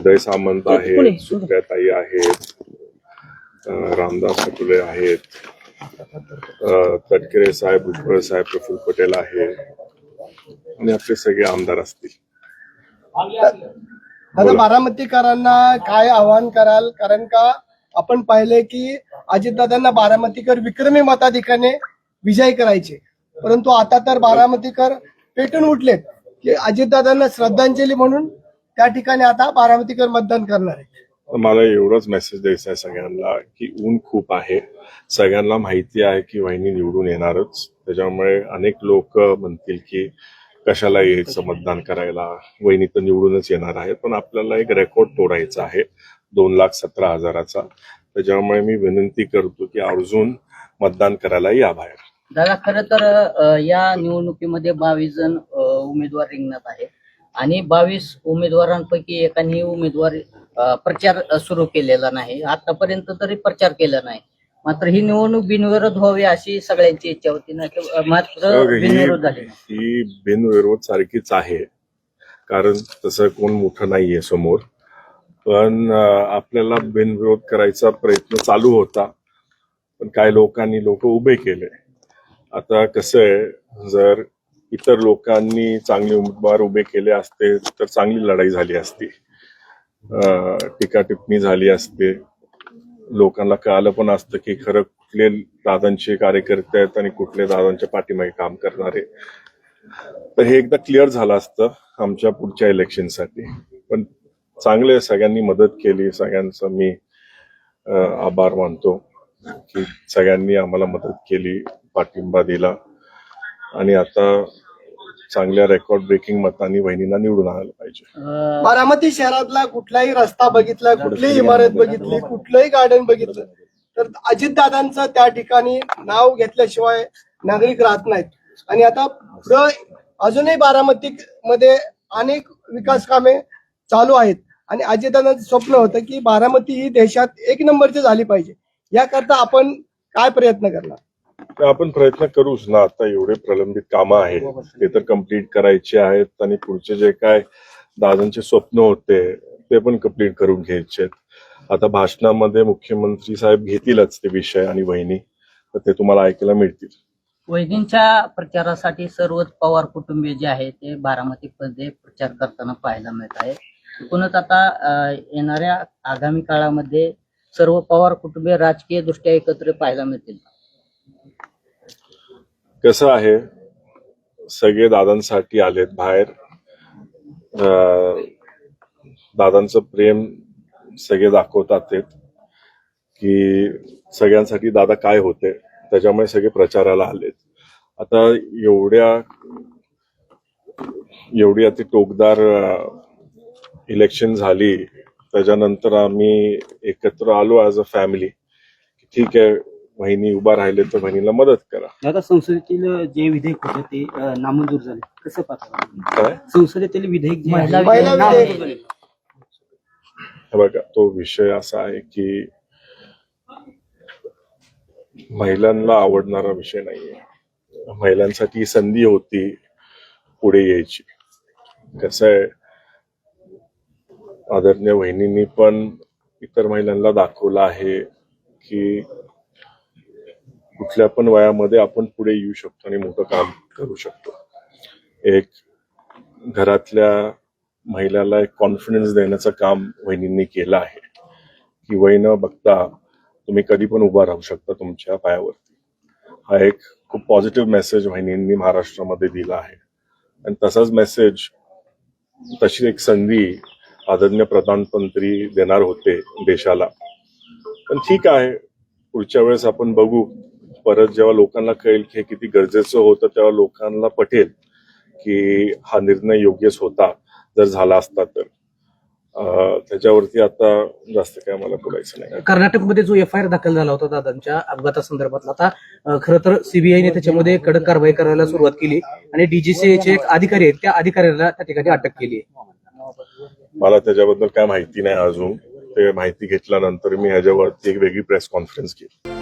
उदय सामंत आहेत, सुप्रियाताई आहेत, रामदास अतुले आहेत, तटकरे साहेब, भुजबळ साहेब, प्रफुल्ल पटेल आहे आणि आपले सगळे आमदार असतील. दादा, बारामतीकरांना काय आवाहन कराल? कारण का आपण पाहिले की अजितदादांना बारामतीकर विक्रमी मताधिक्याने विजय करायचे, परंतु आता तर बारामतीकर पेटून उठलेत की अजितदादांना श्रद्धांजली म्हणून त्या ठिकाणी आता बारामतीकर मतदान करणार आहे. मला एवढंच मेसेज द्यायचा आहे सगळ्यांना की ऊन खूप आहे. सगळ्यांना माहिती आहे की वहिनी निवडून येणारच. त्याच्यामुळे अनेक लोक म्हणतील की कशाला यायचं मतदान करायला, वहिनी तर निवडूनच येणार आहे. पण आपल्याला एक रेकॉर्ड तोडायचा आहे 2,17,000चा. त्याच्यामुळे मी विनंती करतो की आवर्जून मतदान करायला या बाहेर. दादा, खरं तर या निवडणुकीमध्ये 22 जण उमेदवार रिंगणात आहेत आणि 22 उमेदवारांपैकी एकाही उमेदवार प्रचार सुरू केलेला नाही. आतापर्यंत तरी प्रचार केला नाही. मात्र ही निवडणूक बिनविरोध व्हावी अशी सगळ्यांची इच्छा होती ना, मात्र बिनविरोध झाली. ही बिनविरोध सारखीच आहे, कारण तसं कोण मोठं नाहीये समोर. पण आपल्याला बिनविरोध करायचा प्रयत्न चालू होता, पण काही लोक उभे केले. आता कसं आहे, जर इतर लोकांनी चांगले उमेदवार उभे केले असते तर चांगली लढाई झाली असती, टीका टिप्पणी झाली असते, लोकांना कळालं पण असतं की खरं कुठले दादांचे कार्यकर्ते आहेत आणि कुठले दादांच्या पाठीमागे काम करणारे. तर हे एकदा क्लिअर झालं असतं आमच्या पुढच्या इलेक्शनसाठी. पण चांगले सगळ्यांनी मदत केली, सगळ्यांचा मी आभार मानतो की सगळ्यांनी आम्हाला मदत केली, पाठिंबा दिला आणि आता चांगल्या रेकॉर्ड ब्रेकिंग मतांनी वहिनींना निवडून आणायला पाहिजे. बारामती शहरातला कुठलाही रस्ता बघितला, कुठलीही इमारत बघितली, कुठलंही गार्डन बघितलं तर अजितदादांचं त्या ठिकाणी नाव घेतल्याशिवाय नागरिक राहत नाहीत. आणि आता पुढं अजूनही बारामतीमध्ये अनेक विकास कामे चालू आहेत आणि अजितदादांचं स्वप्न होतं की बारामती ही देशात 1 नंबरची झाली पाहिजे. याकरता आपण काय प्रयत्न करणार? आपण प्रयत्न करूच ना. आता एवढे प्रलंबित कामं आहेत ते तर कम्प्लीट करायचे आहेत आणि पुढचे जे काय दादांचे स्वप्न होते ते पण कम्प्लीट करून घ्यायचे आहेत. आता भाषणामध्ये मुख्यमंत्री साहेब घेतीलच ते विषय आणि वहिनी, तर ते तुम्हाला ऐकायला मिळतील. वहिनींच्या प्रचारासाठी सर्वच पवार कुटुंबीय जे आहे ते बारामतीमध्ये प्रचार करताना पाहायला मिळत आहे. एकूणच आता येणाऱ्या आगामी काळामध्ये सर्व पवार कुटुंबीय राजकीय दृष्ट्या एकत्र पाहायला मिळतील. कसं आहे, सगळे दादांसाठी आलेत बाहेर. दादांचं प्रेम सगळे दाखवतात की सगळ्यांसाठी दादा काय होते, त्याच्यामुळे सगळे प्रचाराला आलेत. आता एवढी अति टोकदार इलेक्शन झाली, त्याच्यानंतर आम्ही एकत्र आलो ॲज अ फॅमिली. ठीक आहे, वहिनी उभा राहिले तर बहिणीला मदत करा. दादा, संसदेतील जे विधेयक होते ते नामंजूर झाले, कसं पाहता? काय संसदेतील विधेयक जे आहे, नामंजूर झाले. बघा, तो विषय असा आहे की महिलांना आवडणारा विषय नाहीये. महिलांसाठी संधी होती पुढे यायची. कसं आहे, आदरणीय वहिनींनी पण इतर महिलांना दाखवलं आहे की कुठल्या पण वयामध्ये आपण पुढे येऊ शकतो आणि मोठं काम करू शकतो. एक घरातल्या महिलाला एक कॉन्फिडन्स देण्याचं काम वहिनींनी केलं आहे की वय न बघता तुम्ही कधी पण उभा राहू शकता तुमच्या पायावरती. हा एक खूप पॉझिटिव्ह मेसेज वहिनींनी महाराष्ट्रामध्ये दिला आहे. आणि तसाच मेसेज, तशी एक संधी आदरणीय प्रधानमंत्री देणार होते देशाला. पण ठीक आहे, पुढच्या वेळेस आपण बघू. परत जेव्हा लोकांना कळेल की हे किती गरजेचं होतं, तेव्हा लोकांना पटेल की हा निर्णय योग्यच होता जर झाला असता तर. त्याच्यावरती आता जास्त काय मला बोलायचं नाही. कर्नाटकमध्ये जो FIR दाखल झाला होता दादांच्या अपघातासंदर्भातला, आता खरं तर CBIने त्याच्यामध्ये कडक कारवाई करायला सुरुवात केली आणि DGCAचे एक अधिकारी आहेत, त्या अधिकाऱ्याला त्या ठिकाणी अटक केली आहे. मला त्याच्याबद्दल काय माहिती नाही अजून. ते माहिती घेतल्यानंतर मी ह्याच्यावरती एक वेगळी प्रेस कॉन्फरन्स घेईन.